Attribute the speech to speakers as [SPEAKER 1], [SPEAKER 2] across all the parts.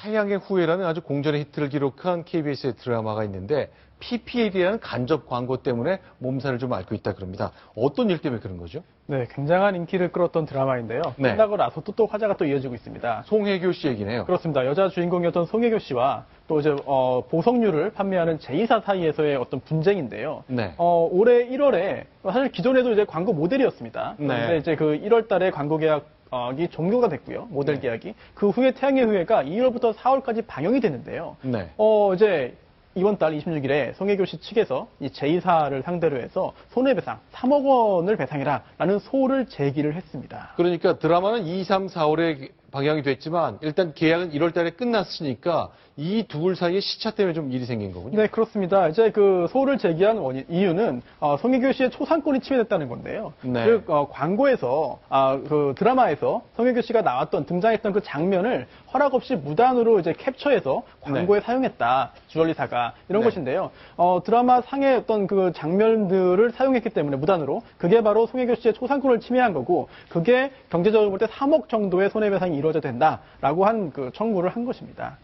[SPEAKER 1] 태양의 후예라는 아주 공전의 히트를 기록한 KBS의 드라마가 있는데 PPL이라는 간접 광고 때문에 몸살을 좀 앓고 있다 그럽니다. 어떤 일 때문에 그런 거죠?
[SPEAKER 2] 네, 굉장한 인기를 끌었던 드라마인데요.
[SPEAKER 1] 네.
[SPEAKER 2] 끝나고 나서도 또 화제가 또 이어지고 있습니다.
[SPEAKER 1] 송혜교 씨 얘기네요.
[SPEAKER 2] 그렇습니다. 여자 주인공이었던 송혜교 씨와 또 이제 보석류를 판매하는 제이사 사이에서의 어떤 분쟁인데요.
[SPEAKER 1] 네.
[SPEAKER 2] 올해 1월에 사실 기존에도 이제 광고 모델이었습니다. 그런데
[SPEAKER 1] 네.
[SPEAKER 2] 이제 그 1월 달에 광고 계약이 종료가 됐고요. 모델
[SPEAKER 1] 네.
[SPEAKER 2] 계약이. 그 후에 태양의 후예가 2월부터 4월까지 방영이 됐는데요.
[SPEAKER 1] 네.
[SPEAKER 2] 이제 이번 달 26일에 송혜교 씨 측에서 이 제2사를 상대로 해서 손해배상 3억 원을 배상해라라는 소를 제기를 했습니다.
[SPEAKER 1] 그러니까 드라마는 2, 3, 4월에 방영이 됐지만 일단 계약은 1월 달에 끝났으니까 이 둘 사이에 시차 때문에 좀 일이 생긴 거군요.
[SPEAKER 2] 네, 그렇습니다. 이제 그 소를 제기한 이유는 송혜교 씨의 초상권이 침해됐다는 건데요.
[SPEAKER 1] 네.
[SPEAKER 2] 즉 광고에서 그 드라마에서 송혜교 씨가 나왔던 등장했던 그 장면을 허락 없이 무단으로 이제 캡처해서 광고에 사용했다. 주얼리사가 이런
[SPEAKER 1] 네.
[SPEAKER 2] 것인데요. 드라마 상의 어떤 그 장면들을 사용했기 때문에 무단으로 그게 바로 송혜교 씨의 초상권을 침해한 거고 그게 경제적으로 볼 때 3억 정도의 손해배상이 이루어져야 된다라고 한 그 청구를 한 것입니다.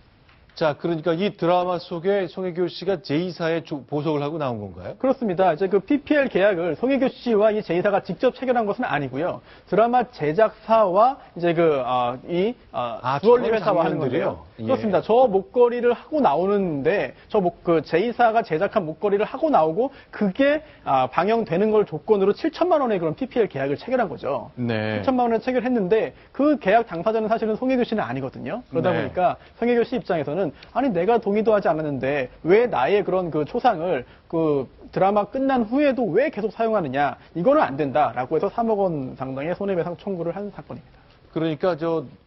[SPEAKER 1] 자, 그러니까 이 드라마 속에 송혜교 씨가 제2사에 보석을 하고 나온 건가요?
[SPEAKER 2] 그렇습니다. 이제 그 PPL 계약을 송혜교 씨와 이 제2사가 직접 체결한 것은 아니고요. 드라마 제작사와 이제 주얼리 회사와 하는 건데요.
[SPEAKER 1] 예.
[SPEAKER 2] 그렇습니다. 저 목걸이를 하고 나오는데 그 제2사가 제작한 목걸이를 하고 나오고 그게 방영되는 걸 조건으로 7천만 원의 그런 PPL 계약을 체결한 거죠.
[SPEAKER 1] 네.
[SPEAKER 2] 7천만 원을 체결했는데 그 계약 당사자는 사실은 송혜교 씨는 아니거든요. 그러다
[SPEAKER 1] 네.
[SPEAKER 2] 보니까 송혜교 씨 입장에서는 아니 내가 동의도 하지 않았는데 왜 나의 그런 그 초상을 그 드라마 끝난 후에도 왜 계속 사용하느냐 이거는 안 된다라고 해서 3억 원 상당의 손해배상 청구를 한 사건입니다.
[SPEAKER 1] 그러니까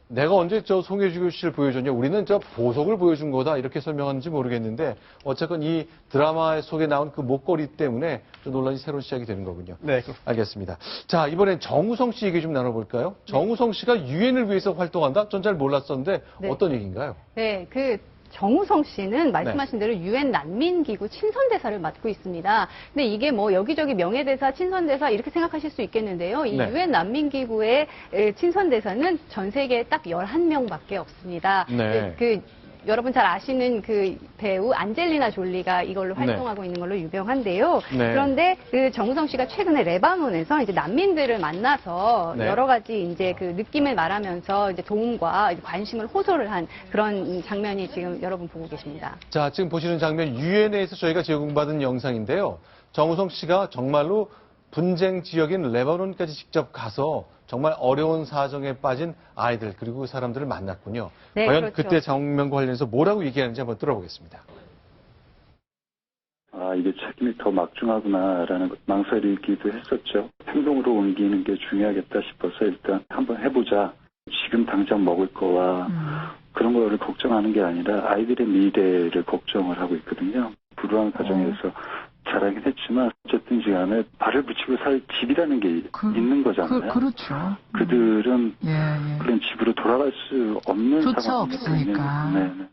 [SPEAKER 1] 내가 언제 송혜교 씨를 보여줬냐? 우리는 보석을 보여준 거다 이렇게 설명하는지 모르겠는데 어쨌건 이 드라마 속에 나온 그 목걸이 때문에 좀 논란이 새로 시작이 되는 거군요.
[SPEAKER 2] 네, 그렇습니다.
[SPEAKER 1] 알겠습니다. 자, 이번엔 정우성 씨 얘기 좀 나눠볼까요? 정우성 씨가 유엔을 위해서 활동한다? 전 잘 몰랐었는데
[SPEAKER 3] 네.
[SPEAKER 1] 어떤 얘기인가요?
[SPEAKER 3] 네, 정우성 씨는 말씀하신 대로 유엔 난민기구 친선대사를 맡고 있습니다. 근데 이게 뭐 여기저기 명예대사, 친선대사 이렇게 생각하실 수 있겠는데요. 이
[SPEAKER 1] 네.
[SPEAKER 3] 유엔 난민기구의 친선대사는 전 세계에 딱 11명밖에 없습니다.
[SPEAKER 1] 네.
[SPEAKER 3] 여러분 잘 아시는 그 배우 안젤리나 졸리가 이걸로 활동하고 있는 걸로 유명한데요.
[SPEAKER 1] 네.
[SPEAKER 3] 그런데 그 정우성 씨가 최근에 레바논에서 이제 난민들을 만나서
[SPEAKER 1] 네.
[SPEAKER 3] 여러 가지 이제 그 느낌을 말하면서 이제 도움과 관심을 호소를 한 그런 장면이 지금 여러분 보고 계십니다.
[SPEAKER 1] 자, 지금 보시는 장면 유엔에서 저희가 제공받은 영상인데요. 정우성 씨가 정말로 분쟁 지역인 레바논까지 직접 가서 정말 어려운 사정에 빠진 아이들 그리고 사람들을 만났군요.
[SPEAKER 3] 네,
[SPEAKER 1] 과연
[SPEAKER 3] 그렇죠.
[SPEAKER 1] 그때 장면과 관련해서 뭐라고 얘기하는지 한번 들어보겠습니다.
[SPEAKER 4] 이게 책임이 더 막중하구나라는 망설이기도 했었죠. 행동으로 옮기는 게 중요하겠다 싶어서 일단 한번 해보자. 지금 당장 먹을 거와 그런 거를 걱정하는 게 아니라 아이들의 미래를 걱정을 하고 있거든요. 불우한 가정에서 자라긴 했지만 어쨌든 시간에 발을 붙이고 살 집이라는 게 있는 거잖아요.
[SPEAKER 5] 그렇죠.
[SPEAKER 4] 그들은
[SPEAKER 5] 예.
[SPEAKER 4] 그런 집으로 돌아갈 수 없는
[SPEAKER 5] 조차
[SPEAKER 4] 상황이거든요.
[SPEAKER 5] 없으니까.
[SPEAKER 4] 네.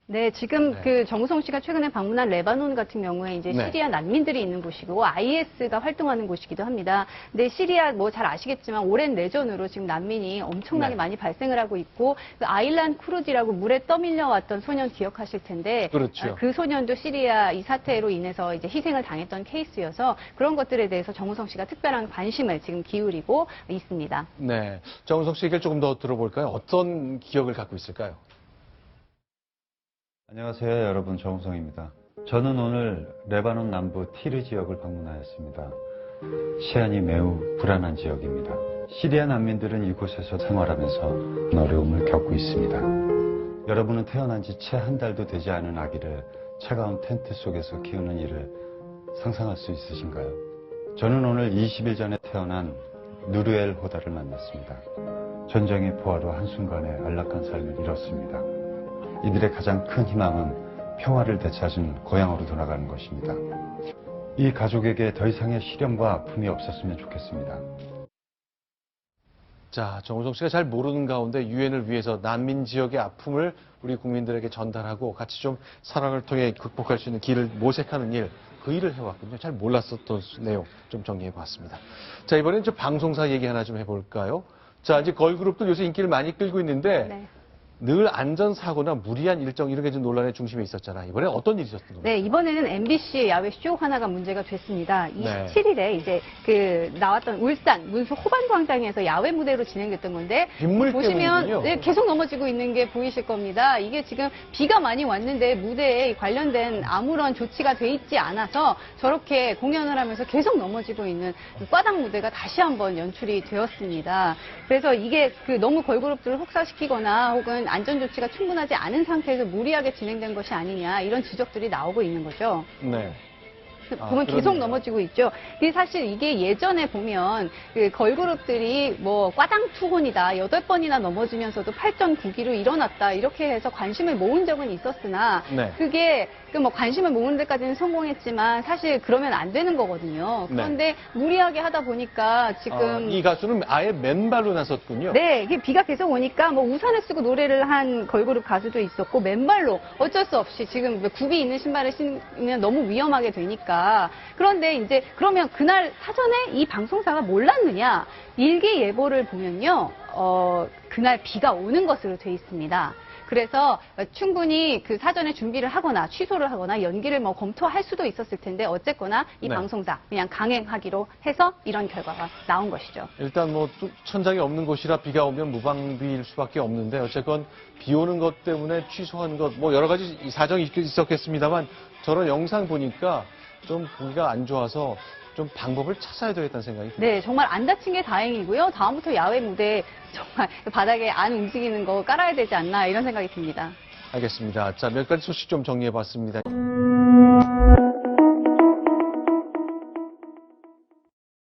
[SPEAKER 3] 네, 지금
[SPEAKER 1] 네.
[SPEAKER 3] 그 정우성 씨가 최근에 방문한 레바논 같은 경우에 이제
[SPEAKER 1] 네.
[SPEAKER 3] 시리아 난민들이 있는 곳이고 IS가 활동하는 곳이기도 합니다. 근데 시리아 뭐 잘 아시겠지만 오랜 내전으로 지금 난민이 엄청나게
[SPEAKER 1] 네.
[SPEAKER 3] 많이 발생을 하고 있고 그 아일란 쿠르지라고 물에 떠밀려 왔던 소년 기억하실 텐데
[SPEAKER 1] 그렇죠.
[SPEAKER 3] 그 소년도 시리아 이 사태로 인해서 이제 희생을 당했던 케이스여서 그런 것들에 대해서 정우성 씨가 특별한 관심을 지금 기울이고 있습니다.
[SPEAKER 1] 네. 정우성 씨 얘기를 조금 더 들어볼까요? 어떤 기억을 갖고 있을까요?
[SPEAKER 6] 안녕하세요, 여러분. 정우성입니다. 저는 오늘 레바논 남부 티르 지역을 방문하였습니다. 시안이 매우 불안한 지역입니다. 시리아 난민들은 이곳에서 생활하면서 어려움을 겪고 있습니다. 여러분은 태어난 지 채 한 달도 되지 않은 아기를 차가운 텐트 속에서 키우는 일을 상상할 수 있으신가요? 저는 오늘 20일 전에 태어난 누르엘 호다를 만났습니다. 전쟁의 포화로 한순간에 안락한 삶을 잃었습니다. 이들의 가장 큰 희망은 평화를 되찾은 고향으로 돌아가는 것입니다. 이 가족에게 더 이상의 시련과 아픔이 없었으면 좋겠습니다.
[SPEAKER 1] 자, 정우성 씨가 잘 모르는 가운데 유엔을 위해서 난민 지역의 아픔을 우리 국민들에게 전달하고 같이 좀 사랑을 통해 극복할 수 있는 길을 모색하는 일, 그 일을 해왔군요. 잘 몰랐었던 내용 좀 정리해봤습니다. 자, 이번엔 좀 방송사 얘기 하나 좀 해볼까요? 자, 이제 걸그룹들 요새 인기를 많이 끌고 있는데
[SPEAKER 3] 네.
[SPEAKER 1] 늘 안전사고나 무리한 일정 이런 게 좀 논란의 중심에 있었잖아요. 이번에 어떤 일이 있었던 겁니까?
[SPEAKER 3] 네, 이번에는 MBC의 야외 쇼 하나가 문제가 됐습니다.
[SPEAKER 1] 네.
[SPEAKER 3] 27일에 이제 나왔던 울산 문수 호반광장에서 야외 무대로 진행됐던 건데
[SPEAKER 1] 빗물
[SPEAKER 3] 보시면
[SPEAKER 1] 때문이군요.
[SPEAKER 3] 네, 계속 넘어지고 있는 게 보이실 겁니다. 이게 지금 비가 많이 왔는데 무대에 관련된 아무런 조치가 돼 있지 않아서 저렇게 공연을 하면서 계속 넘어지고 있는 꽈당 무대가 다시 한번 연출이 되었습니다. 그래서 이게 너무 걸그룹들을 혹사시키거나 혹은 안전조치가 충분하지 않은 상태에서 무리하게 진행된 것이 아니냐 이런 지적들이 나오고 있는 거죠.
[SPEAKER 1] 네.
[SPEAKER 3] 보면 계속
[SPEAKER 1] 그러네요.
[SPEAKER 3] 넘어지고 있죠. 근데 사실 이게 예전에 보면 걸그룹들이 뭐 꽈당 투혼이다 8번이나 넘어지면서도 8.9기로 일어났다 이렇게 해서 관심을 모은 적은 있었으나
[SPEAKER 1] 네.
[SPEAKER 3] 그게 뭐 관심을 모으는 데까지는 성공했지만 사실 그러면 안 되는 거거든요. 그런데 무리하게 하다 보니까 지금
[SPEAKER 1] 이 가수는 아예 맨발로 나섰군요.
[SPEAKER 3] 네, 이게 비가 계속 오니까 뭐 우산을 쓰고 노래를 한 걸그룹 가수도 있었고 맨발로 어쩔 수 없이 지금 굽이 있는 신발을 신으면 너무 위험하게 되니까 그런데 이제 그러면 그날 사전에 이 방송사가 몰랐느냐 일기예보를 보면요 그날 비가 오는 것으로 돼 있습니다. 그래서 충분히 그 사전에 준비를 하거나 취소를 하거나 연기를 뭐 검토할 수도 있었을 텐데 어쨌거나 이
[SPEAKER 1] 네.
[SPEAKER 3] 방송사 그냥 강행하기로 해서 이런 결과가 나온 것이죠.
[SPEAKER 1] 일단 뭐 천장이 없는 곳이라 비가 오면 무방비일 수밖에 없는데 어쨌건 비 오는 것 때문에 취소한 것 뭐 여러 가지 사정이 있었겠습니다만 저런 영상 보니까 좀 보기가 안 좋아서 좀 방법을 찾아야 되겠다는 생각이 듭니다.
[SPEAKER 3] 네, 정말 안 다친 게 다행이고요. 다음부터 야외 무대 정말 바닥에 안 움직이는 거 깔아야 되지 않나 이런 생각이 듭니다.
[SPEAKER 1] 알겠습니다. 자, 몇 가지 소식 좀 정리해 봤습니다.